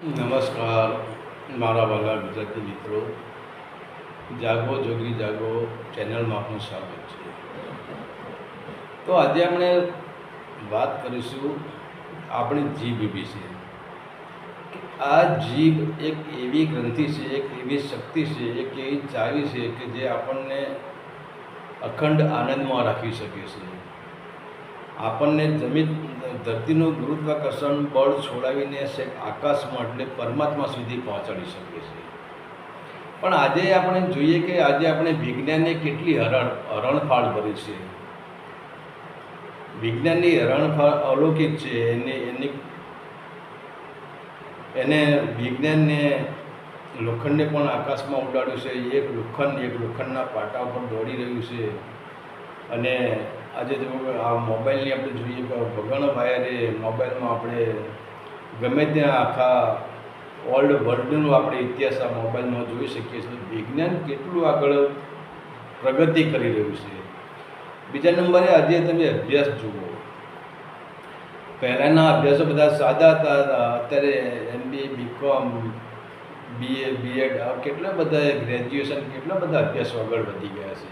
નમસ્કાર મારા વાલા ગુજરાતી મિત્રો, જાગો જોગી જાગો ચેનલમાં આપનું સ્વાગત છે. તો આજે આપણે વાત કરીશું આપણી જીભ વિશે. આ જીભ એક એવી ગ્રંથિ છે, એક એવી શક્તિ છે, એક એવી ચાવી છે કે જે આપણને અખંડ આનંદમાં રાખી શકે છે. આપણને ધરતીનું ગુરુત્વાકર્ષણ બળ છોડાવીને છેક આકાશમાં એટલે પરમાત્મા સુધી પહોંચાડી શકે છે. પણ આજે આપણે જોઈએ કે આજે આપણે વિજ્ઞાનને કેટલી હરણફાળ ભરી છે. વિજ્ઞાનની હરણફાળ અલૌકિક છે. એને વિજ્ઞાનને લોખંડને પણ આકાશમાં ઉડાડ્યું છે. એક લોખંડના પાટા ઉપર દોડી રહ્યું છે. અને આજે જો આ મોબાઈલની આપણે જોઈએ કે વગણ વાયરે મોબાઈલમાં આપણે ગમે ત્યાં આખા વર્લ્ડનો આપણે ઇતિહાસ આ મોબાઈલમાં જોઈ શકીએ છીએ. વિજ્ઞાન કેટલું આગળ પ્રગતિ કરી રહ્યું છે. બીજા નંબરે આજે તમે અભ્યાસ જુઓ. પહેલાંના અભ્યાસો બધા સાદા હતા. અત્યારે MBA BCom BA BEd કેટલા બધા ગ્રેજ્યુએશન કેટલા બધા અભ્યાસો આગળ વધી ગયા છે.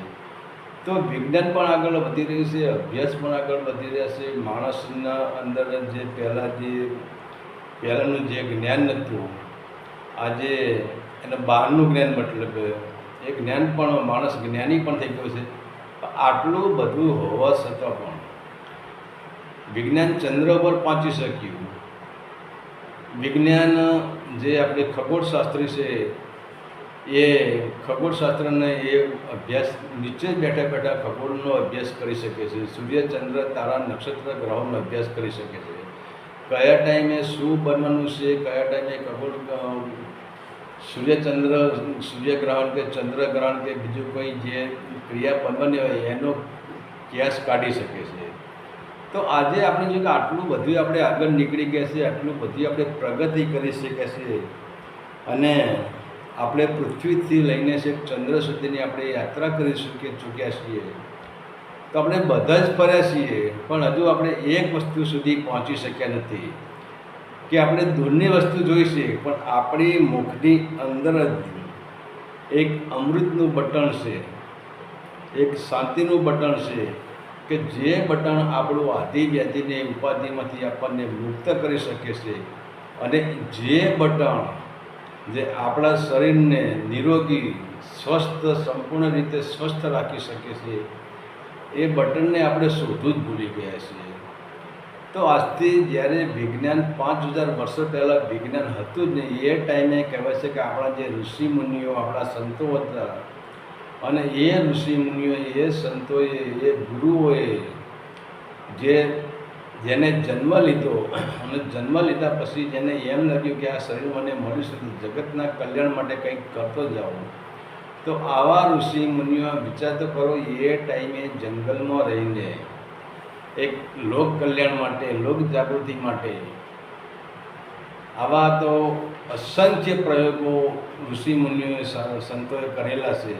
તો વિજ્ઞાન પણ આગળ વધી રહ્યું છે, અભ્યાસ પણ આગળ વધી રહ્યા છે. માણસના અંદર જે પહેલાંનું જે જ્ઞાન નહોતું, આજે એને બહારનું જ્ઞાન, મતલબ એ જ્ઞાન પણ માણસ જ્ઞાની પણ થઈ ગયો છે. આટલું બધું હોવા છતાં પણ વિજ્ઞાન ચંદ્ર પર પહોંચી શક્યું. વિજ્ઞાન જે આપણે ખગોળશાસ્ત્રી છે એ ખગોળશાસ્ત્રને એ અભ્યાસ નીચે બેઠા બેઠા ખગોળનો અભ્યાસ કરી શકે છે. સૂર્ય ચંદ્ર તારા નક્ષત્ર ગ્રહોનો અભ્યાસ કરી શકે છે. કયા ટાઈમે શું બનવાનું છે, કયા ટાઈમે સૂર્યગ્રહણ કે ચંદ્રગ્રહણ કે બીજું કોઈ જે ક્રિયા બનવાની હોય એનો ક્યાસ કાઢી શકે છે. તો આજે આપણે જો કે આટલું બધું આપણે આગળ નીકળી ગયા છે, આટલું બધું આપણે પ્રગતિ કરી શકીએ છીએ. અને આપણે પૃથ્વીથી લઈને છે ચંદ્ર સુધીની આપણે યાત્રા કરી ચૂક્યા છીએ. તો આપણે બધા જ ફર્યા છીએ, પણ હજુ આપણે એક વસ્તુ સુધી પહોંચી શક્યા નથી કે આપણે દૂરની વસ્તુ જોઈ છે, પણ આપણી મુખની અંદર જ એક અમૃતનું બટન છે, એક શાંતિનું બટન છે કે જે બટન આપણું આધિ વ્યાધિને ઉપાધિમાંથી આપણને મુક્ત કરી શકે છે. અને જે બટન જે આપણા શરીરને નિરોગી, સ્વસ્થ, સંપૂર્ણ રીતે સ્વસ્થ રાખી શકે છે, એ બટનને આપણે શોધવું જ ભૂલી ગયા છીએ. તો આજથી જ્યારે વિજ્ઞાન 5000 વર્ષો પહેલાં વિજ્ઞાન હતું જ નહીં, એ ટાઈમે કહેવાય છે કે આપણા જે ઋષિમુનિઓ, આપણા સંતો હતા, અને એ ઋષિમુનિઓ, એ સંતોએ, એ ગુરુઓએ જેને જન્મ લીધો અને જન્મ લીધા પછી જેને એમ લાગ્યું કે આ શરીર મને મળ્યું છે, જગતના કલ્યાણ માટે કંઈક કરતો જાઉં, તો આવા ઋષિમુનિઓ વિચાર તો કરો. એ ટાઈમે જંગલમાં રહીને એક લોક કલ્યાણ માટે, લોક જાગૃતિ માટે આવા તો અસંખ્ય પ્રયોગો ઋષિમુનિઓએ, સંતોએ કરેલા છે.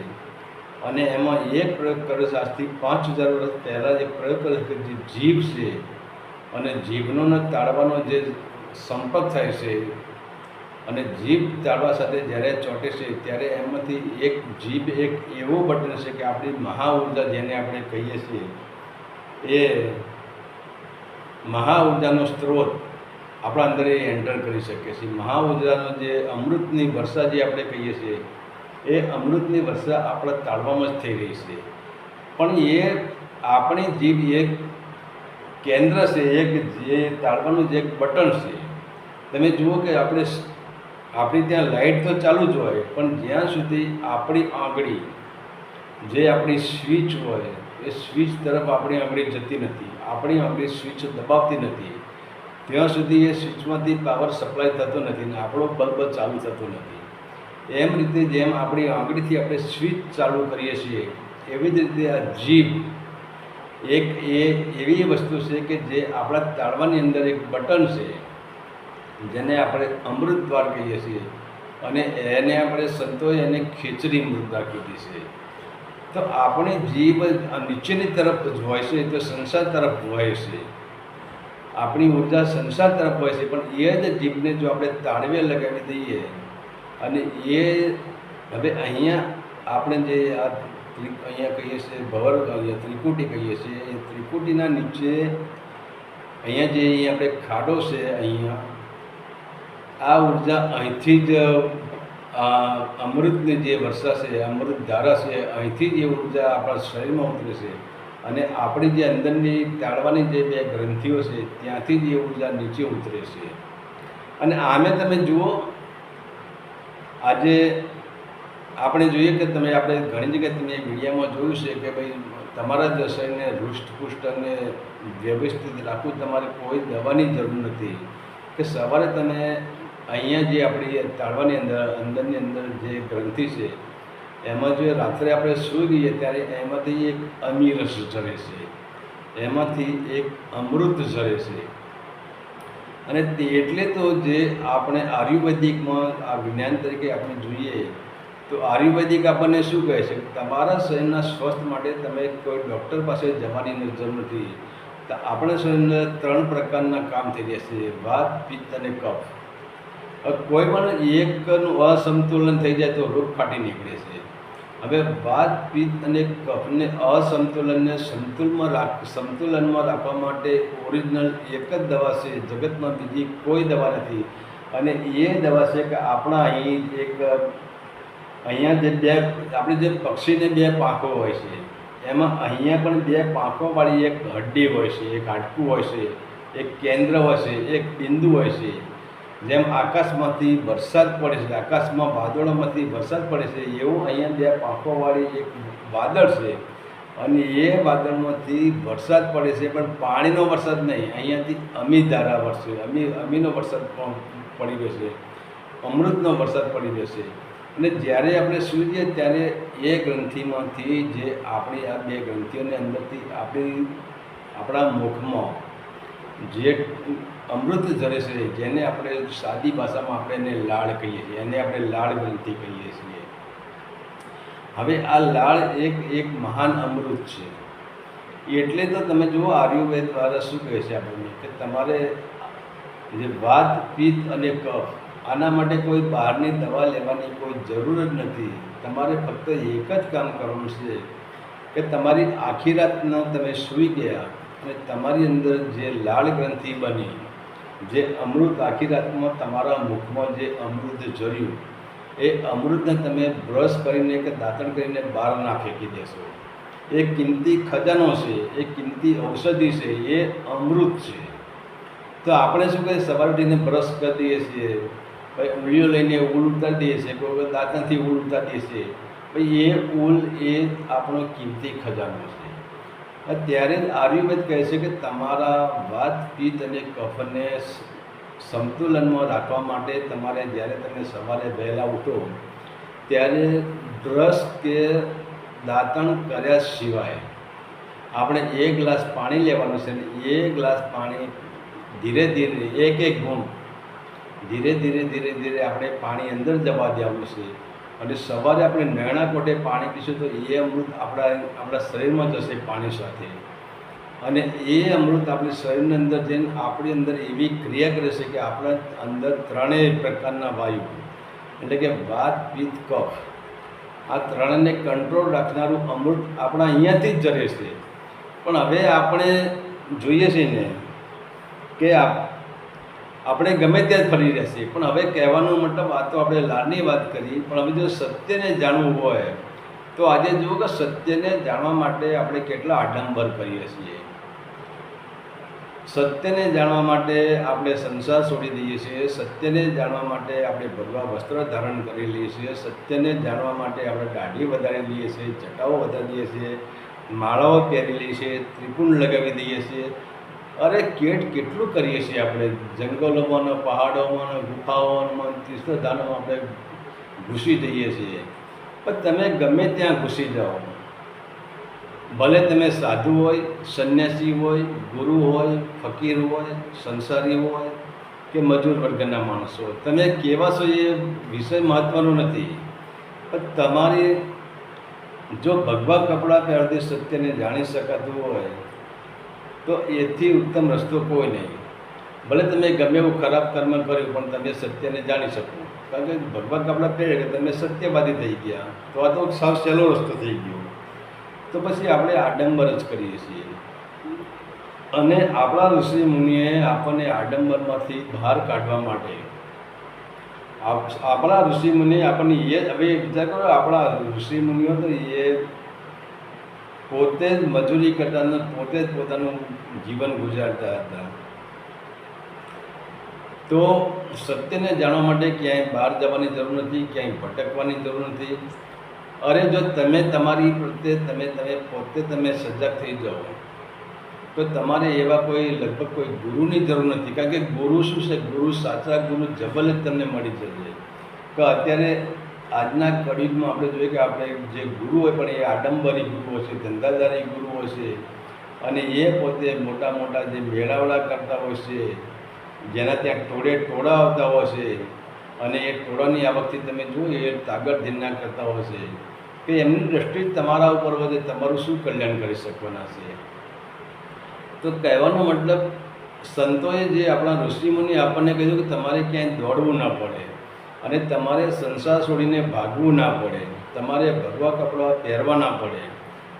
અને એમાં એક પ્રયોગ કર્યો છે આજથી 5000 વર્ષ પહેલાં. જે પ્રયોગ કર્યો કે જે જીભ છે અને જીભનો તાળવાનો જે સંપર્ક થાય છે, અને જીભ તાળવા સાથે જ્યારે ચોંટે છે ત્યારે એમાંથી એક જીભ એક એવો બટન છે કે આપણી મહાઉર્જા જેને આપણે કહીએ છીએ, એ મહાઉર્જાનો સ્ત્રોત આપણા અંદર એ એન્ટર કરી શકે છે. મહાઉર્જાનો જે અમૃતની વર્ષા જે આપણે કહીએ છીએ, એ અમૃતની વર્ષા આપણા તાળવામાં જ થઈ રહી છે. પણ એ આપણી જીભ એક કેન્દ્ર છે, એક જે તાળવાનું જે એક બટન છે. તમે જુઓ કે આપણી ત્યાં લાઇટ તો ચાલુ જ હોય, પણ જ્યાં સુધી આપણી આંગળી, જે આપણી સ્વિચ હોય, એ સ્વિચ તરફ આપણી આંગળી જતી નથી, આપણી આંગળી સ્વિચ દબાવતી નથી, ત્યાં સુધી એ સ્વિચમાંથી પાવર સપ્લાય થતો નથી ને આપણો બલ્બ ચાલુ થતો નથી. એમ રીતે જેમ આપણી આંગળીથી આપણે સ્વિચ ચાલુ કરીએ છીએ, એવી જ રીતે આ જીભ એક એવી વસ્તુ છે કે જે આપણા તાળવાની અંદર એક બટન છે, જેને આપણે અમૃત દ્વાર કહીએ છીએ. અને એને આપણે સંતોએ એને ખીચડી મુદ્રા કીધી છે. તો આપણી જીભ નીચેની તરફ હોય છે, તો સંસાર તરફ હોય છે. આપણી ઉર્જા સંસાર તરફ હોય છે, પણ એ જ જીભને જો આપણે તાળવે લગાવી દઈએ અને એ હવે અહીંયા આપણે જે આ અહીંયા કહીએ છીએ ભવર અહીંયા ત્રિકુટી કહીએ છીએ, એ ત્રિકુટીના નીચે અહીંયા જે અહીંયા આપણે ખાડો છે, અહીંયા આ ઉર્જા અહીંથી જ અમૃતની જે વર્ષા છે, અમૃત ધારા છે, અહીંથી જ એ ઉર્જા આપણા શરીરમાં ઉતરે છે અને આપણી જે અંદરની તાળવાની જે બે ગ્રંથિઓ છે ત્યાંથી જ એ ઉર્જા નીચે ઉતરે છે. અને આમે તમે જુઓ, આજે આપણે જોઈએ કે તમે આપણે ઘણી જગ્યાએ તમે મીડિયામાં જોયું છે કે ભાઈ તમારા જ શરીરને હૃષ્ટપુષ્ટ અને વ્યવસ્થિત રાખવું તમારે કોઈ દવાની જરૂર નથી. કે સવારે તમે અહીંયા જે આપણી તાળવાની અંદરની અંદર જે ગ્રંથિ છે એમાં જો રાત્રે આપણે સૂઈ ગઈએ ત્યારે એમાંથી એક અમીરસ ઝરે છે, એમાંથી એક અમૃત ઝરે છે. અને તે એટલે તો જે આપણે આયુર્વેદિકમાં આ વિજ્ઞાન તરીકે આપણે જોઈએ તો આયુર્વેદિક આપણને શું કહે છે, તમારા શરીરના સ્વસ્થ માટે તમે કોઈ ડૉક્ટર પાસે જવાની જરૂર નથી. તો આપણા શરીરના 3 પ્રકારના કામ થઈ જશે: વાત, પિત્ત અને કફ. કોઈ પણ એકનું અસંતુલન થઈ જાય તો રોગ ફાટી નીકળે છે. હવે વાત, પિત્ત અને કફને અસંતુલનને સંતુલનમાં રાખવા માટે ઓરિજિનલ એક જ દવા છે, જગતમાં બીજી કોઈ દવા નથી. અને એ દવા છે કે આપણા અહીં અહીંયા જે બે આપણે જે પક્ષીને 2 પાંખો હોય છે, એમાં અહીંયા પણ 2 પાંખોવાળી એક હડ્ડી હોય છે, એક હાડકું હોય છે, એક કેન્દ્ર હોય છે, એક બિંદુ હોય છે. જેમ આકાશમાંથી વરસાદ પડે છે, આકાશમાં વાદળોમાંથી વરસાદ પડે છે, એવું અહીંયા 2 પાંખોવાળી એક વાદળ છે અને એ વાદળમાંથી વરસાદ પડે છે, પણ પાણીનો વરસાદ નહીં, અહીંયાથી અમીધારા વરસે, અમીનો વરસાદ પડી રહ્યો છે, અમૃતનો વરસાદ પડી રહ્યો છે. અને જ્યારે આપણે સૂઈ જઈએ ત્યારે એ ગ્રંથિમાંથી જે આપણી આ 2 ગ્રંથિઓની અંદરથી આપણા મુખમાં જે અમૃત ઝરે છે, જેને આપણે સાદી ભાષામાં આપણે એને લાળ કહીએ છીએ, એને આપણે લાળ ગ્રંથિ કહીએ છીએ. હવે આ લાળ એક મહાન અમૃત છે. એટલે તો તમે જુઓ આયુર્વેદ દ્વારા શું કહે છે આપણને કે તમારે જે વાત, પિત્ત અને કફ, આના માટે કોઈ બહારની દવા લેવાની કોઈ જરૂર જ નથી. તમારે ફક્ત એક જ કામ કરવાનું છે કે તમારી આખી રાતના તમે સૂઈ ગયા અને તમારી અંદર જે લાળ ગ્રંથિ બની, જે અમૃત આખી રાતમાં તમારા મુખમાં જે અમૃત ઝર્યું, એ અમૃતને તમે બ્રશ કરીને કે દાંતણ કરીને બહાર ના ફેંકી દેશો. એ કિંમતી ખજાનો છે, એ કિંમતી ઔષધિ છે, એ અમૃત છે. તો આપણે શું કરીએ, સવારે ઉઠીને બ્રશ કરી દઈએ છીએ, ભાઈ ઉલીઓ લઈને ઊલ ઉતારી દઈએ છીએ, કોઈ વખત દાંતણથી ઊલ ઉતારી દઈએ છીએ. ભાઈ એ ઊલ એ આપણો કિંમતી ખજાનો છે. ત્યારે જ આયુર્વેદ કહે છે કે તમારા વાત, પિત્ત અને કફને સંતુલનમાં રાખવા માટે તમારે જ્યારે તમે સવારે વહેલા ઉઠો ત્યારે બ્રશ કે દાંતણ કર્યા સિવાય આપણે 1 ગ્લાસ પાણી લેવાનું છે અને એ ગ્લાસ પાણી ધીરે ધીરે એક ગુણ ધીરે આપણે પાણી અંદર જવા દેવાનું છે. અને સવારે આપણે નરણા કોઠે પાણી પીશું તો એ અમૃત આપણા શરીરમાં જશે પાણી સાથે. અને એ અમૃત આપણી શરીરની અંદર જઈને આપણી અંદર એવી ક્રિયા કરે છે કે આપણા અંદર 3 પ્રકારના વાયુ એટલે કે વાત, પિત્ત, કફ, આ 3ને કંટ્રોલ રાખનારું અમૃત આપણા અહીંયાથી જ ઝરે છે. પણ હવે આપણે જોઈએ છીએ ને કે આપણે ગમે ત્યાં ફરી રહેશે. પણ હવે કહેવાનો મતલબ આ તો આપણે લાડની વાત કરી, પણ હવે જો સત્યને જાણવું હોય તો આજે જુઓ કે સત્યને જાણવા માટે આપણે કેટલા આડંબર કરીએ છીએ. સત્યને જાણવા માટે આપણે સંસાર છોડી દઈએ છીએ, સત્યને જાણવા માટે આપણે ભગવા વસ્ત્ર ધારણ કરી લઈએ છીએ, સત્યને જાણવા માટે આપણે દાઢી વધારી દઈએ છીએ, જટાઓ વધારી દઈએ છીએ, માળાઓ પહેરી લઈએ છીએ, ત્રિપુંડ લગાવી દઈએ છીએ. અરે કેટલું કરીએ છીએ આપણે, જંગલોમાં, પહાડોમાં, ગુફાઓમાં, તીર્થધામોમાં આપણે ઘૂસી જઈએ છીએ. પણ તમે ગમે ત્યાં ઘૂસી જાઓ, ભલે તમે સાધુ હોય, સંન્યાસી હોય, ગુરુ હોય, ફકીર હોય, સંસારી હોય કે મજૂર વર્ગના માણસો, તમે કેવા છો એ વિષય મહત્ત્વનો નથી. પણ તમારી જો ભગવા કપડાં પહેરતી સત્યને જાણી શકાતું હોય તો એથી ઉત્તમ રસ્તો કોઈ નહીં. ભલે તમે ગમે એવું ખરાબ કર્મ કર્યું પણ તમે સત્યને જાણી શકો, કારણ કે ભગવાન આપણા કહે કે તમે સત્યવાદી થઈ ગયા, તો આ તો સાવ સહેલો રસ્તો થઈ ગયો. તો પછી આપણે આડંબર જ કરીએ છીએ. અને આપણા ઋષિ મુનિએ આપણને આડંબરમાંથી બહાર કાઢવા માટે આપણા ઋષિમુનિ આપણને હવે વિચાર કરો, આપણા ઋષિમુનિઓ તો એ પોતે જ મજૂરી કરતા અને પોતે જ પોતાનું જીવન ગુજારતા હતા. તો સત્યને જાણવા માટે ક્યાંય બહાર જવાની જરૂર નથી, ક્યાંય ભટકવાની જરૂર નથી. અરે જો તમે તમારી પ્રત્યે તમે પોતે તમે સજાગ થઈ જાઓ તો તમારે એવા કોઈ લગભગ કોઈ ગુરુની જરૂર નથી. કારણ કે ગુરુ શું છે, ગુરુ સાચા ગુરુ જબલ જ તમને મળી જશે. તો અત્યારે આજના કળિયુગમાં આપણે જોઈએ કે આપણે જે ગુરુ હોય પણ એ આડંબરી ગુરુઓ છે, ધંધાદારી ગુરુઓ છે, અને એ પોતે મોટા મોટા જે મેળાવડા કરતા હોય છે, જેના ત્યાં ટોળા આવતા હોય છે, અને એ ટોળાની આવકથી તમે જુઓ એ તાગર ધીરના કરતા હોય છે કે એમની દ્રષ્ટિ તમારા ઉપર વધે, તમારું શું કલ્યાણ કરી શકવાના છે. તો કહેવાનો મતલબ સંતોએ જે આપણા ઋષિમુનિ આપણને કહ્યું કે તમારે ક્યાંય દોડવું ના પડે અને તમારે સંસાર છોડીને ભાગવું ના પડે, તમારે ભગવા કપડાં પહેરવા ના પડે,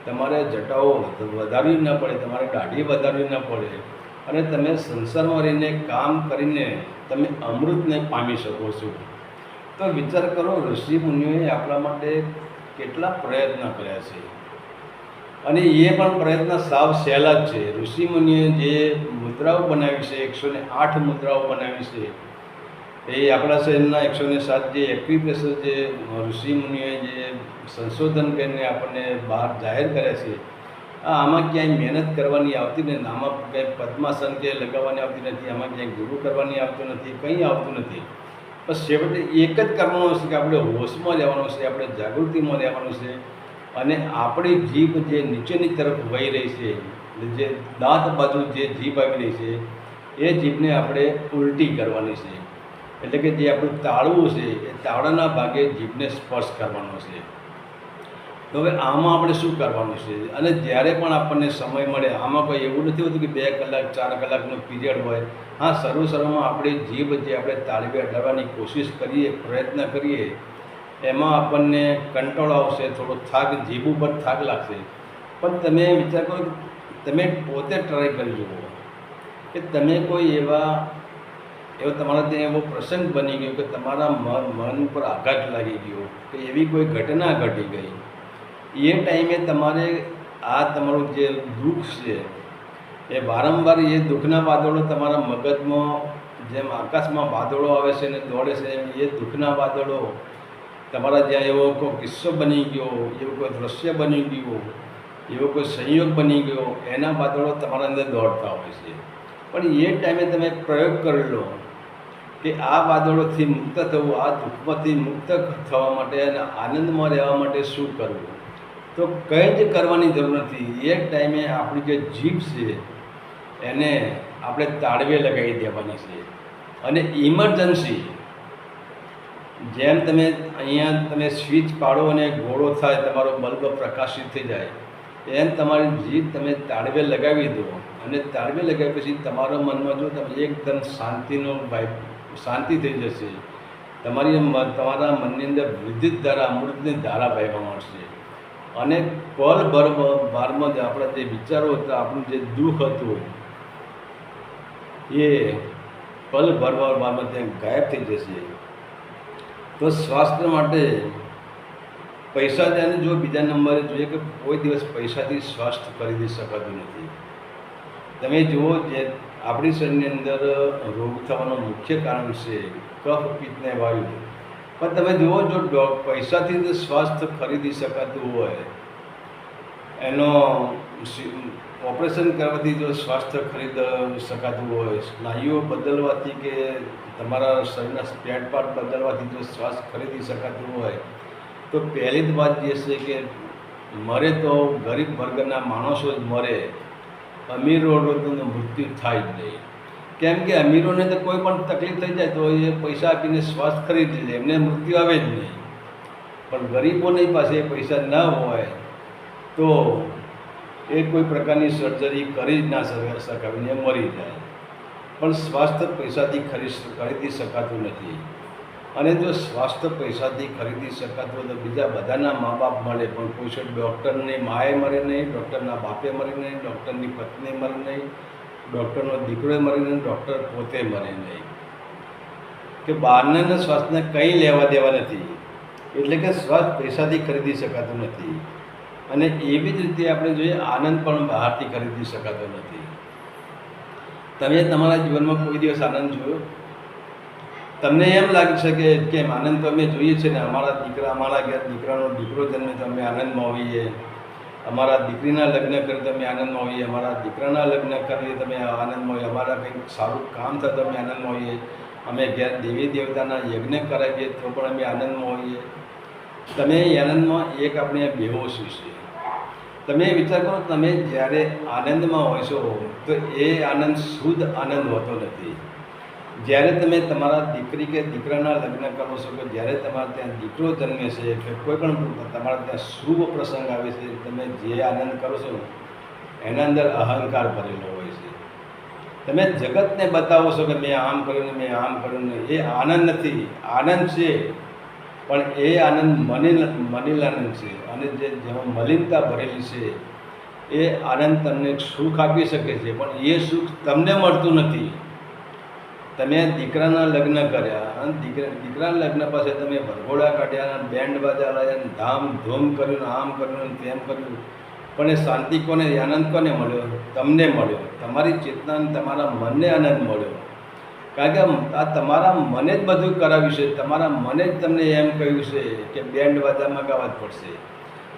તમારે જટાઓ વધારવી ના પડે, તમારે દાઢી વધારવી ના પડે, અને તમે સંસારમાં રહીને કામ કરીને તમે અમૃતને પામી શકો છો. તો વિચાર કરો, ઋષિમુનિઓએ આપણા માટે કેટલા પ્રયત્ન કર્યા છે, અને એ પણ પ્રયત્ન સાવ સહેલા જ છે. ઋષિમુનિએ જે મુદ્રાઓ બનાવી છે, 108 મુદ્રાઓ બનાવી છે, એ આપણા શહેરના 107 જે એક્યુપ્રેશર જે ઋષિમુનિઓએ જે સંશોધન કરીને આપણને બહાર જાહેર કર્યા છે, આમાં ક્યાંય મહેનત કરવાની આવતી નથી, આમાં ક્યાંય પદ્માસન કે લગાવવાની આવતી નથી, આમાં ક્યાંય ગુરુ કરવાની આવતું નથી, કંઈ આવતું નથી. બસ છેવટે એક જ કરવાનું છે કે આપણે હોશમાં રહેવાનું છે, આપણે જાગૃતિમાં રહેવાનું છે, અને આપણી જીભ જે નીચેની તરફ વહી રહી છે, જે દાંત બાજુ જે જીભ આવી રહી છે, એ જીભને આપણે ઉલટી કરવાની છે. એટલે કે જે આપણું તાળવું છે એ તાળાના ભાગે જીભને સ્પર્શ કરવાનો છે. તો હવે આમાં આપણે શું કરવાનું છે? અને જ્યારે પણ આપણને સમય મળે, આમાં કોઈ એવું નથી હોતું કે 2 કલાક 4 કલાકનો પીરિયડ હોય. હા, શરૂમાં આપણી જીભ જે આપણે તાળવે અડાડવાની કોશિશ કરીએ, પ્રયત્ન કરીએ, એમાં આપણને કંટાળો આવશે, થોડો થાક, જીભ ઉપર થાક લાગશે. પણ તમે વિચાર કરો, તમે પોતે ટ્રાય કરી જુઓ કે તમે કોઈ એવો તમારા ત્યાં એવો પ્રસંગ બની ગયો કે તમારા મન ઉપર આઘાત લાગી ગયો કે એવી કોઈ ઘટના ઘટી ગઈ, એ ટાઈમે તમારે આ તમારું જે દુઃખ છે એ વારંવાર એ દુઃખના વાદળો તમારા મગજમાં, જેમ આકાશમાં વાદળો આવે છે અને દોડે છે, એમ એ દુઃખના વાદળો તમારા જ્યાં એવો કોઈ કિસ્સો બની ગયો, એવું કોઈ દૃશ્ય બની ગયું, એવો કોઈ સંયોગ બની ગયો, એના વાદળો તમારા અંદર દોડતા હોય છે. પણ એ ટાઈમે તમે પ્રયોગ કરી લો કે આ વાદળોથી મુક્ત થવું, આ દુઃખમાંથી મુક્ત થવા માટે અને આનંદમાં રહેવા માટે શું કરવું? તો કંઈ જ કરવાની જરૂર નથી. એ ટાઈમે આપણી જે જીભ છે એને આપણે તાળવે લગાવી દેવાની છે. અને ઇમરજન્સી, જેમ તમે અહીંયા તમે સ્વિચ પાડો અને ગોળો થાય, તમારો બલ્બ પ્રકાશિત થઈ જાય, એમ તમારી જીભ તમે તાળવે લગાવી દો. અને તાળવે લગાવ્યા પછી તમારા મનમાં જો તમે એકદમ શાંતિ થઈ જશે. તમારા મનની અંદર વિદ્યુત ધારા, અમૃતની ધારા વહેવા મળશે. અને બારમાં જ આપણા જે વિચારો હતા, આપણું જે દુઃખ હતું, એ બારમાં ત્યાં ગાયબ થઈ જશે. તો સ્વાસ્થ્ય માટે પૈસા ત્યાંને જો બીજા નંબરે જોઈએ કે કોઈ દિવસ પૈસાથી સ્વાસ્થ્ય ખરીદી શકાતું નથી. તમે જુઓ, જે આપણી શરીરની અંદર રોગ થવાનું મુખ્ય કારણ છે કફ, પિત્ત ને વાયુ. પણ તમે જુઓ, જો પૈસાથી જો સ્વાસ્થ્ય ખરીદી શકાતું હોય, એનો ઓપરેશન કરવાથી જો સ્વાસ્થ્ય ખરીદી શકાતું હોય, સ્નાયુઓ બદલવાથી કે તમારા શરીરના સ્પેર પાર્ટ બદલવાથી જો સ્વાસ્થ્ય ખરીદી શકાતું હોય, તો પહેલી જ વાત જે છે કે મરે તો ગરીબ વર્ગના માણસો જ મરે, અમીરોનું મૃત્યુ થાય જ નહીં. કેમ કે અમીરોને તો કોઈ પણ તકલીફ થઈ જાય તો એ પૈસા આપીને સ્વાસ્થ્ય ખરીદી લે, એમને મૃત્યુ આવે જ નહીં. પણ ગરીબોની પાસે પૈસા ન હોય તો એ કોઈ પ્રકારની સર્જરી કરી જ ના શકાવીને મરી જાય. પણ સ્વાસ્થ્ય પૈસાથી ખરીદી શકાતું નથી. અને જો સ્વાસ્થ્ય પૈસાથી ખરીદી શકાતું હોય તો બીજા બધાના મા બાપ મળે, પણ કોઈ છે ડૉક્ટરની માએ મળે નહીં, ડૉક્ટરના બાપે મળે નહીં, ડૉક્ટરની પત્ની મળે નહીં, ડૉક્ટરનો દીકરો મળે નહીં, ડૉક્ટર પોતે મળે નહીં, કે બહારના સ્વાસ્થ્યને કંઈ લેવા દેવા નથી. એટલે કે સ્વાસ્થ્ય પૈસાથી ખરીદી શકાતું નથી. અને એવી જ રીતે આપણે જોઈએ, આનંદ પણ બહારથી ખરીદી શકાતો નથી. તમે તમારા જીવનમાં કોઈ દિવસ આનંદ જોયો? તમને એમ લાગે છે કે કેમ આનંદ તો અમે જોઈએ છીએ ને, અમારા ઘેર દીકરાનો દીકરો જન્મે તો અમે આનંદમાં હોઈએ, અમારા દીકરીના લગ્ન કરીએ તો અમે આનંદમાં હોઈએ, અમારા દીકરાના લગ્ન કરીએ તો અમે આનંદમાં હોઈએ, અમારા કંઈક સારું કામ થાય તો અમે આનંદમાં હોઈએ, અમે ઘેર દેવી દેવતાના યજ્ઞ કરાવીએ તો પણ અમે આનંદમાં હોઈએ. તમે આનંદમાં એક આપણે બેહોશી છે. તમે વિચાર કરો, તમે જ્યારે આનંદમાં હોય છો તો એ આનંદ શુદ્ધ આનંદ હોતો નથી. જ્યારે તમે તમારા દીકરી કે દીકરાના લગ્ન કરો છો, કે જ્યારે તમારે ત્યાં દીકરો જન્મે છે, કે કોઈ પણ તમારા ત્યાં શુભ પ્રસંગ આવે છે, તમે જે આનંદ કરો છો એના અંદર અહંકાર ભરેલો હોય છે. તમે જગતને બતાવો છો કે મેં આમ કર્યું ને મેં આમ કર્યું ને, એ આનંદ નથી. આનંદ છે પણ એ આનંદ મલિન આનંદ છે. અને જેમાં મલિનતા ભરેલી છે એ આનંદ તમને સુખ આપી શકે છે, પણ એ સુખ તમને મળતું નથી. તમે દીકરાના લગ્ન કર્યા અને દીકરાના લગ્ન પાસે તમે ભરઘોડા કાઢ્યા, બેન્ડ બાજા લાવ્યા, ધામધૂમ કર્યું, આમ કર્યું તેમ કર્યું, પણ એ શાંતિ કોને, આનંદ કોને મળ્યો? તમને મળ્યો. તમારી ચેતનાને, તમારા મનને આનંદ મળ્યો. કારણ કે આ તમારા મને જ બધું કરાવ્યું છે. તમારા મને જ તમને એમ કહ્યું છે કે બેન્ડ બાજામાં ગાવા જ પડશે.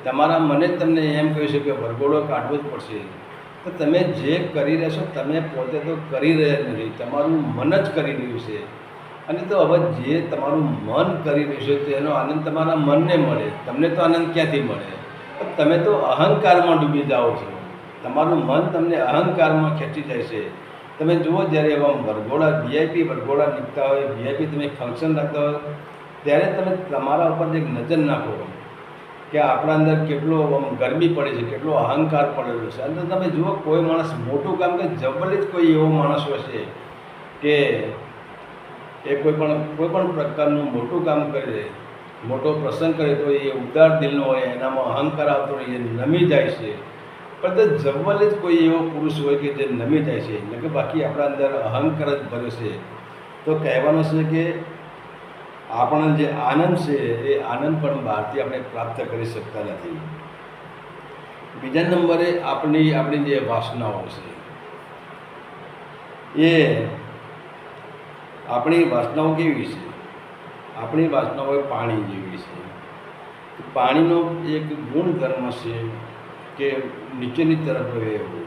તમારા મને જ તમને એમ કહ્યું છે કે વરઘોડો કાઢવો જ પડશે. તો તમે જે કરી રહ્યા છો તમે પોતે તો કરી રહ્યા નથી, તમારું મન જ કરી રહ્યું છે. અને તો હવે જે તમારું મન કરી રહ્યું છે તેનો આનંદ તમારા મનને મળે, તમને તો આનંદ ક્યાંથી મળે? તમે તો અહંકારમાં ડૂબી જાઓ છો. તમારું મન તમને અહંકારમાં ખેંચી જાય છે. તમે જુઓ, જ્યારે એવા વરઘોડા વીઆઈપી વરઘોડા નીકળતા હોય, વીઆઈપી તમે ફંક્શન રાખતા હોય, ત્યારે તમે તમારા ઉપર એક નજર નાખો કે આપણા અંદર કેટલો ગરમી પડે છે, કેટલો અહંકાર પડેલો છે. અને તમે જુઓ, કોઈ માણસ મોટું કામ કે જબરદસ્ત કોઈ એવો માણસ હોય છે કે એ કોઈ પણ પ્રકારનું મોટું કામ કરે, મોટો પ્રસંગ કરે તો એ ઉદાર દિલનો હોય, એનામાં અહંકાર આવતો હોય, એ નમી જાય છે. પણ તો જબરદસ્ત કોઈ એવો પુરુષ હોય કે જે નમી જાય છે, એટલે કે બાકી આપણા અંદર અહંકાર જ ભર્યો છે. તો કહેવાનું છે કે આપણને જે આનંદ છે એ આનંદ પણ બહારથી આપણે પ્રાપ્ત કરી શકતા નથી. બીજા નંબરે આપણી જે વાસનાઓ છે, એ આપણી વાસનાઓ કેવી છે? આપણી વાસનાઓ પાણી જેવી છે. પાણીનો એક ગુણધર્મ છે કે નીચેની તરફ વહેવું.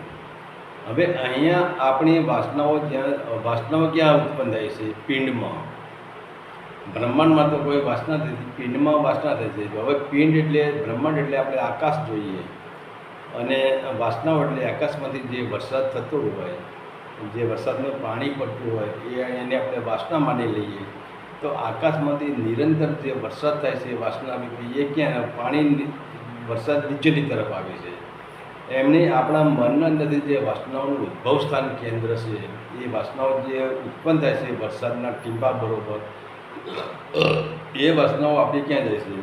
હવે અહીંયા આપણી વાસનાઓ ક્યાં ઉત્પન્ન થાય છે? પિંડમાં. બ્રહ્માંડમાં તો કોઈ વાસના થતી, પિંડમાં વાસના થાય છે. હવે પિંડ એટલે બ્રહ્માંડ એટલે આપણે આકાશ જોઈએ, અને વાસનાઓ એટલે આકાશમાંથી જે વરસાદ થતો હોય, જે વરસાદનું પાણી પડતું હોય એને આપણે વાસના માની લઈએ. તો આકાશમાંથી નિરંતર જે વરસાદ થાય છે વાસના એ ક્યાં? પાણી વરસાદ નીચેની તરફ આવે છે. એમની આપણા મનના અંદરથી જે વાસનાઓનું ઉદ્ભવ સ્થાન કેન્દ્ર છે, એ વાસનાઓ જે ઉત્પન્ન થાય છે વરસાદના ટીંપા બરોબર, એ વાસનાઓ આપણી ક્યાં જાય છે?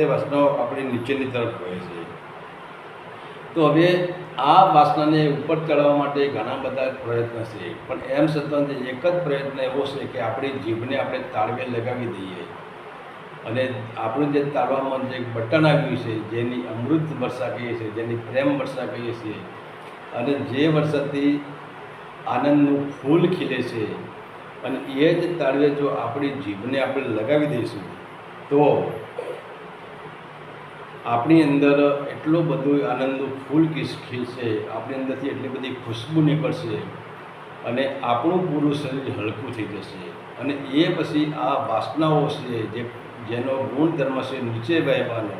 એ વાસનાઓ આપણી નીચેની તરફ હોય છે. તો હવે આ વાસનાને ઉપર ચડાવવા માટે ઘણા બધા પ્રયત્ન છે, પણ એમ છતાં એક જ પ્રયત્ન એવો છે કે આપણી જીભને આપણે તાળવે લગાવી દઈએ, અને આપણું જે તાળવામાં જે બટન આવ્યું છે, જેની અમૃત વર્ષા કહીએ છીએ, જેની પ્રેમ વર્ષા કહીએ છીએ, અને જે વર્ષાથી આનંદનું ફૂલ ખીલે છે, અને એ જ તાળવે જો આપણી જીભને આપણે લગાવી દઈશું તો આપણી અંદર એટલો બધો આનંદનું ફૂલ ખીલશે, આપણી અંદરથી એટલી બધી ખુશ્બુ નીકળશે, અને આપણું પૂરું શરીર હલકું થઈ જશે. અને એ પછી આ વાસનાઓ છે જેનો ગુણધર્મ છે નીચે વહેવાનો,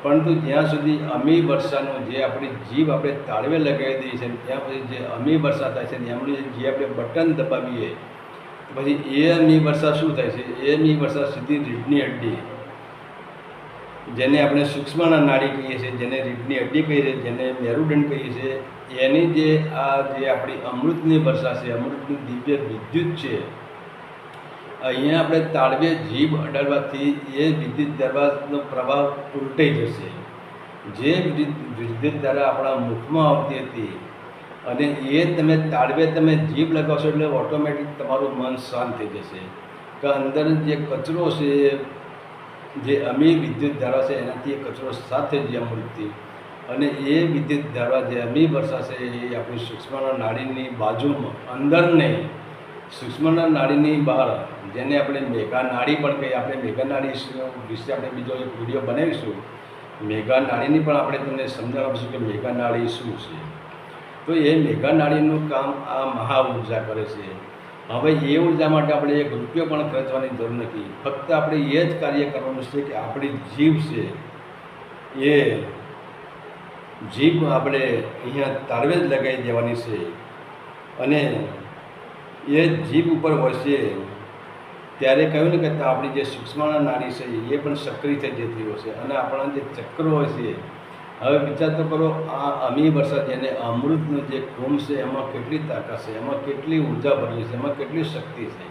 પરંતુ જ્યાં સુધી અમી વર્ષાનો જે આપણી જીભ આપણે તાળવે લગાવી દઈએ છીએ, ત્યાં પછી જે અમી વર્ષા થાય છે એમની જે આપણે બટન દબાવીએ પછી એ અમી વર્ષા શું થાય છે? એ અમી વર્ષા સીધી રીઢની હડ્ડી, જેને આપણે સૂક્ષ્મના નાડી કહીએ છીએ, જેને રીઢની હડ્ડી કહીએ છીએ, જેને મેરુદંડ કહીએ છીએ, એની જે આપણી અમૃતની વર્ષા છે, અમૃતની દિવ્ય વિદ્યુત છે, અહીંયા આપણે તાળવે જીભ અડાડવાથી એ વિદ્યુત ધારાનો પ્રભાવ ઉલટાઈ જશે. જે વિદ્યુત ધારા આપણા મુખમાં આવતી હતી અને એ તમે તાળવે તમે જીભ લગાવશો એટલે ઓટોમેટિક તમારું મન શાંત થઈ જશે. કે અંદર જે કચરો છે, જે અમી વિદ્યુત ધારા છે, એનાથી એ કચરો સાફ થઈ જાય અમૃતથી. અને એ વિદ્યુત ધારા જે અમી વર્ષા છે એ આપણી સૂક્ષ્મના નાડીની બાજુમાં, અંદર નહીં, સૂક્ષ્મના નાડીની બહાર, જેને આપણે મેઘા નાડી પણ કહીએ. આપણે મેઘા નાડી વિશે આપણે બીજો એક વિડીયો બનાવીશું. મેઘા નાડીની પણ આપણે તમને સમજાવીશું કે મેઘા નાડી શું છે. તો એ મેઘા નાડીનું કામ આ મહા ઉર્જા કરે છે. હવે એ ઉર્જા માટે આપણે એક રૂપિયો પણ ખર્ચવાની જરૂર નથી. ફક્ત આપણે એ જ કાર્ય કરવાનું છે કે આપણી જીભ છે, એ જીભ આપણે અહીંયા તાળવે જ લગાવી દેવાની છે. અને એ જીભ ઉપર હોય છે ત્યારે કહ્યું ને કે આપણી જે સૂક્ષ્મના નાડી છે એ પણ સક્રિય થઈ જતી હોય છે. અને આપણા જે ચક્રો હોય છે, હવે વિચાર તો કરો, આ અમી વર્ષા જેને અમૃતનો જે કુંભ છે એમાં કેટલી તાકાત છે, એમાં કેટલી ઉર્જા ભરેલી છે, એમાં કેટલી શક્તિ છે.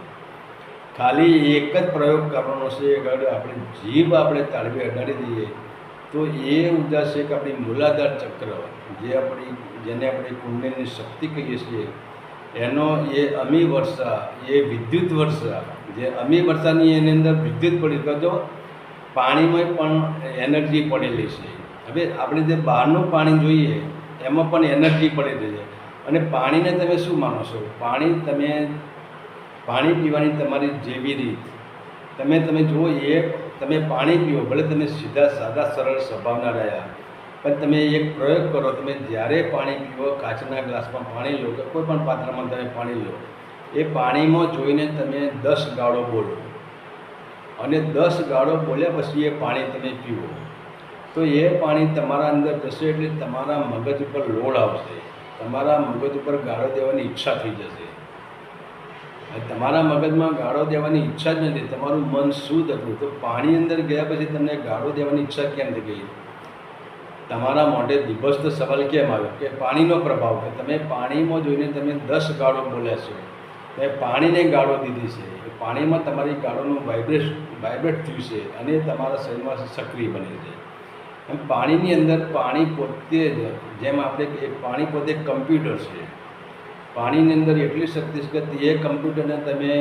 ખાલી એક જ પ્રયોગ કરવાનો છે. અગર આપણી જીભ આપણે તાળવી અડાડી દઈએ તો એ ઉર્જા છે કે આપણી મૂલાધાર ચક્ર, જેને આપણે કુંડલીની શક્તિ કહીએ છીએ, એનો એ અમી વર્ષા, એ વિદ્યુત વર્ષા, જે અમી વર્ષાની એની અંદર વિદ્યુત પડી, તો પાણીમાં પણ એનર્જી પડેલી છે. હવે આપણે જે બહારનું પાણી જોઈએ એમાં પણ એનર્જી પડેલી છે. અને પાણીને તમે શું માનો છો? પાણી પીવાની તમારી જેવી રીત, તમે જુઓ, એ તમે પાણી પીવો, ભલે તમે સીધા સાદા સરળ સ્વભાવના રહ્યા, પણ તમે એક પ્રયોગ કરો. તમે જ્યારે પાણી પીવો, કાચના ગ્લાસમાં પાણી લો કે કોઈ પણ પાત્રમાં તમે પાણી લો, એ પાણીમાં જોઈને તમે 10 ગાળો બોલો, અને 10 ગાળો બોલ્યા પછી એ પાણી તમે પીવો. તો એ પાણી તમારા અંદર જશે એટલે તમારા મગજ ઉપર લોડ આવશે, તમારા મગજ ઉપર ગાળો દેવાની ઈચ્છા થઈ જશે. તમારા મગજમાં ગાળો દેવાની ઈચ્છા જ નથી, તમારું મન શુદ્ધ હતું. તો પાણી અંદર ગયા પછી તમને ગાળો દેવાની ઈચ્છા કેમ થઈ ગઈ? તમારા મોઢે દિભસ્ત સવાલ કેમ આવ્યો? કે પાણીનો પ્રભાવ. કે તમે પાણીમાં જોઈને તમે 10 ગાળો બોલ્યા છો, તમે પાણીને ગાળો દીધી છે. પાણીમાં તમારી ગાળોનું વાઇબ્રેટ થયું છે અને તમારા શરીરમાં સક્રિય બને છે. એમ પાણીની અંદર પાણી પોતે જ, જેમ આપણે પાણી પોતે કમ્પ્યુટર છે, પાણીની અંદર એટલી શક્તિ છે કે એ કમ્પ્યુટરને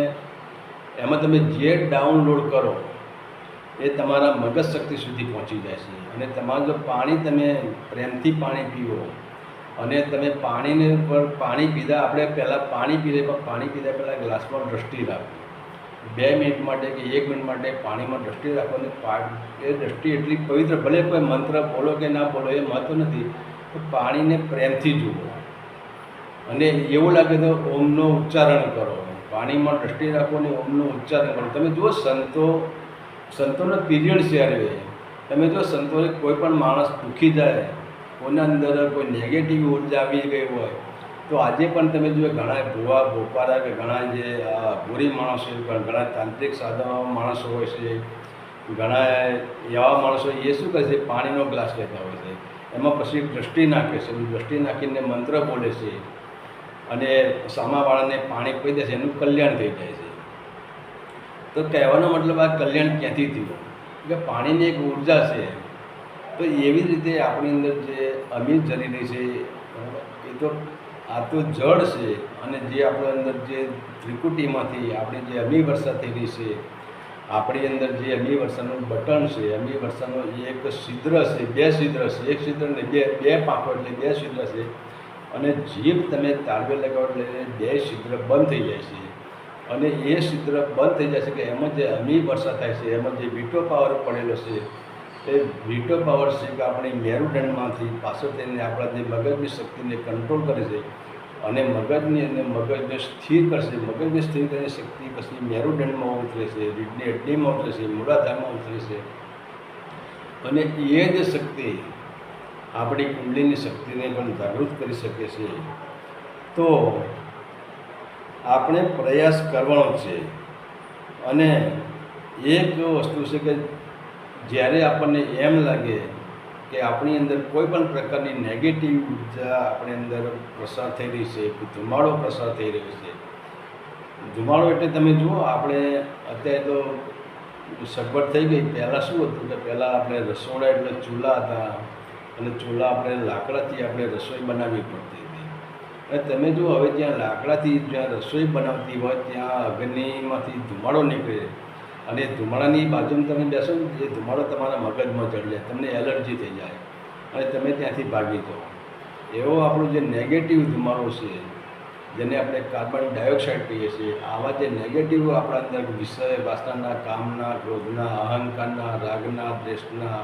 એમાં તમે જે ડાઉનલોડ કરો એ તમારા મગજ શક્તિ સુધી પહોંચી જાય છે. અને તમારું જો તમે પ્રેમથી પાણી પીવો, અને તમે પાણી પીધા, આપણે પહેલાં પાણી પીધા પહેલાં ગ્લાસમાં દ્રષ્ટિ રાખો. 2 મિનિટ માટે કે 1 મિનિટ માટે પાણીમાં દ્રષ્ટિ રાખવાની. એ દ્રષ્ટિ એટલી પવિત્ર, ભલે કોઈ મંત્ર બોલો કે ના બોલો એ મહત્વ નથી, તો પાણીને પ્રેમથી જુઓ. અને એવું લાગે તો ઓમનો ઉચ્ચારણ કરો, પાણીમાં દ્રષ્ટિ રાખો અને ઓમનું ઉચ્ચારણ કરો. તમે જુઓ, સંતોનો પીરિયડ છે. તમે જો સંતોને કોઈ પણ માણસ દુઃખી જાય, કોઈના અંદર કોઈ નેગેટિવ ઉર્જા આવી ગઈ હોય, તો આજે પણ તમે જુઓ, ઘણા ભૂવા ભોપારા કે ઘણા જે ગોરી માણસો, ઘણા તાંત્રિક સાધનો માણસો હોય છે, ઘણા એવા માણસો એ શું કરે છે, પાણીનો ગ્લાસ લેતા હોય છે, એમાં પછી દ્રષ્ટિ નાખે છે, દ્રષ્ટિ નાખીને મંત્ર બોલે છે અને સામાવાળાને પાણી પી દે છે, એનું કલ્યાણ થઈ જાય છે. તો કહેવાનો મતલબ આ કલ્યાણ ક્યાંથી થયું? કે પાણીની એક ઉર્જા છે. તો એવી જ રીતે આપણી અંદર જે અમીર જરી રહી છે, એ તો આ તો જળ છે. અને જે આપણી અંદર જે ત્રિકુટીમાંથી આપણી જે અમી વર્ષા થઈ રહી છે, આપણી અંદર જે અમી વર્ષાનું બટન છે, અમી વર્ષાનો એક છિદ્ર છે, 2 છિદ્ર છે, એક છિદ્ર ને 2 પાંખો એટલે 2 છિદ્ર છે. અને જીભ તમે તાળવે લગાવો એટલે 2 છિદ્ર બંધ થઈ જાય છે. અને એ છિદ્ર બંધ થઈ જાય છે કે એમાં જે અમી વર્ષા થાય છે, એમાં જે વિટો પાવર પડેલો છે, એ વિટો પાવર છે કે આપણી મેરુદંડમાંથી પાછળ થઈને આપણા જે મગજની શક્તિને કંટ્રોલ કરે છે અને મગજને સ્થિર કરશે. મગજને સ્થિર કરીને શક્તિ પછી મેરુદંડમાં ઉતરે છે, રીઢની હડ્ડીમાં ઉતરે છે, મૂળાધારમાં ઉતરે છે. અને એ જ શક્તિ આપણી કુંડલીની શક્તિને પણ જાગૃત કરી શકે છે. તો આપણે પ્રયાસ કરવાનો છે. અને એક વસ્તુ છે કે જ્યારે આપણને એમ લાગે કે આપણી અંદર કોઈ પણ પ્રકારની નેગેટિવ ઉર્જા આપણી અંદર પ્રસાર થઈ રહી છે, ધુમાડો પ્રસાર થઈ રહ્યો છે. ધુમાડો એટલે તમે જુઓ, આપણે અત્યારે તો સગવડ થઈ ગઈ. પહેલાં શું હતું કે પહેલાં આપણે રસોડા એટલે ચૂલા હતા, અને ચૂલા આપણે લાકડાથી આપણે રસોઈ બનાવવી પડતી હતી. અને તમે જુઓ, હવે જ્યાં લાકડાથી જ્યાં રસોઈ બનાવતી હોય ત્યાં અગ્નિમાંથી ધુમાડો નીકળે, અને ધુમાડાની બાજુમાં તમે બેસો ને, એ ધુમાડો તમારા મગજમાં ચડી જાય, તમને એલર્જી થઈ જાય અને તમે ત્યાંથી ભાગી જાઓ. એવો આપણો જે નેગેટિવ ધુમાડો છે, જેને આપણે કાર્બન ડાયોક્સાઇડ કહીએ છીએ, આવા જે નેગેટિવ આપણા અંદર વિષય વાસનાના, કામના, ક્રોધના, અહંકારના, રાગના, દ્વેષના,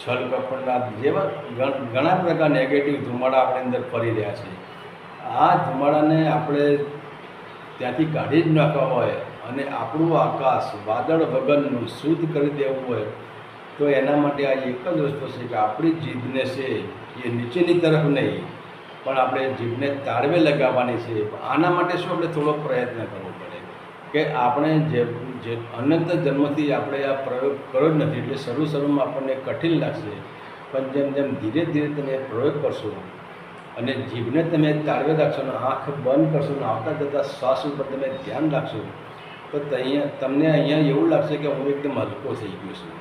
છલ કપટના જેવા ઘણા પ્રકાર નેગેટિવ ધુમાડા આપણી અંદર ફરી રહ્યા છે. આ ધુમાડાને આપણે ત્યાંથી કાઢી જ નાખવા હોય અને આપણું આકાશ વાદળ વગરનું શુદ્ધ કરી દેવું હોય, તો એના માટે આ એક જ રસ્તો છે કે આપણી જીભને છે એ નીચેની તરફ નહીં, પણ આપણે જીભને તાળવે લગાવવાની છે. આના માટે શું આપણે થોડો પ્રયત્ન કરવો પડે કે આપણે જે અનંત જન્મથી આપણે આ પ્રયોગ કર્યો જ નથી, એટલે શરૂમાં આપણને કઠિન લાગશે, પણ જેમ જેમ ધીરે ધીરે તમે પ્રયોગ કરશો અને જીભને તમે તાળવે રાખશો ને આંખ બંધ કરશો ને આવતા જતાં શ્વાસ ઉપર તમે ધ્યાન રાખશો, તો તમને અહીંયા એવું લાગશે કે હું એકદમ હલકો થઈ ગયો છું.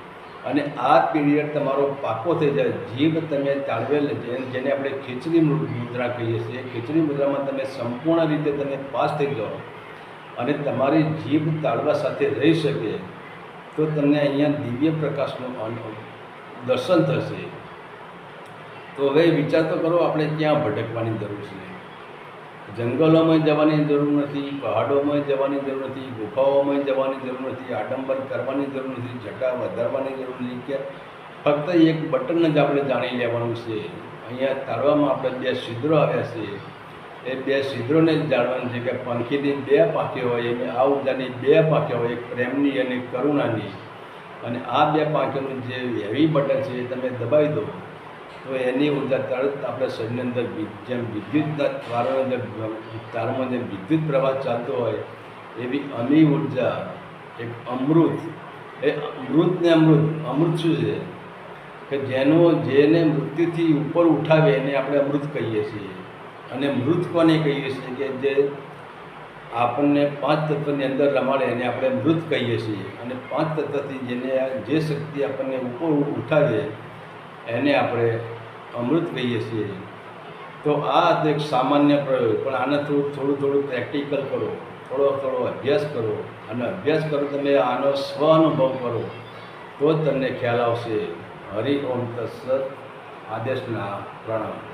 અને આ પીરિયડ તમારો પાકો થઈ જાય. જીભ તમે તાળવે જેને આપણે ખીચડી મુદ્રા કહીએ છીએ, ખીચડી મુદ્રામાં તમે સંપૂર્ણ રીતે તમે પાસ થઈ જાઓ અને તમારી જીભ તાળવા સાથે રહી શકે, તો તમને અહીંયા દિવ્ય પ્રકાશનું દર્શન થશે. તો હવે વિચાર તો કરો, આપણે ક્યાં ભટકવાની જરૂર છે? જંગલોમાં જવાની જરૂર નથી, પહાડોમાં જવાની જરૂર નથી, ગુફાઓમાં જવાની જરૂર નથી, આડંબર કરવાની જરૂર નથી, જટા વધારવાની જરૂર નથી, કે ફક્ત એક બટન જ આપણે જાણી લેવાનું છે. અહીંયા તાળવામાં આપણે 2 છિદ્રો આવ્યા છે, એ 2 છિદ્રોને જ જાણવાનું છે કે પંખીની 2 પાંખીઓ હોય, એની આ ઉર્જાની 2 પાંખીઓ હોય, એક પ્રેમની અને કરુણાની. અને આ 2 પાંખીઓનું જે હેવી બટન છે એ તમે દબાવી દો, તો એની ઉર્જા તરત આપણા શરીરની અંદર જેમ વિદ્યુતના તારની અંદર તારમાં જેમ વિદ્યુત પ્રવાહ ચાલતો હોય, એવી અમી ઉર્જા, એક અમૃત, એ મૃતને અમૃત શું છે કે જેને મૃત્યુથી ઉપર ઉઠાવે એને આપણે અમૃત કહીએ છીએ. અને મૃત કોને કહીએ છીએ કે જે આપણને 5 તત્વની અંદર રમાડે એને આપણે મૃત કહીએ છીએ. અને 5 તત્વથી જે શક્તિ આપણને ઉપર ઉઠાવે એને આપણે અમૃત કહીએ છીએ. તો આ એક સામાન્ય પ્રયોગ, પણ આને થોડું પ્રેક્ટિકલ કરો, થોડો અભ્યાસ કરો, અને અભ્યાસ કરો તમે આનો સ્વ અનુભવ કરો, તો જ તમને ખ્યાલ આવશે. હરિ ઓમ તત્સત. આદેશના પ્રણામ.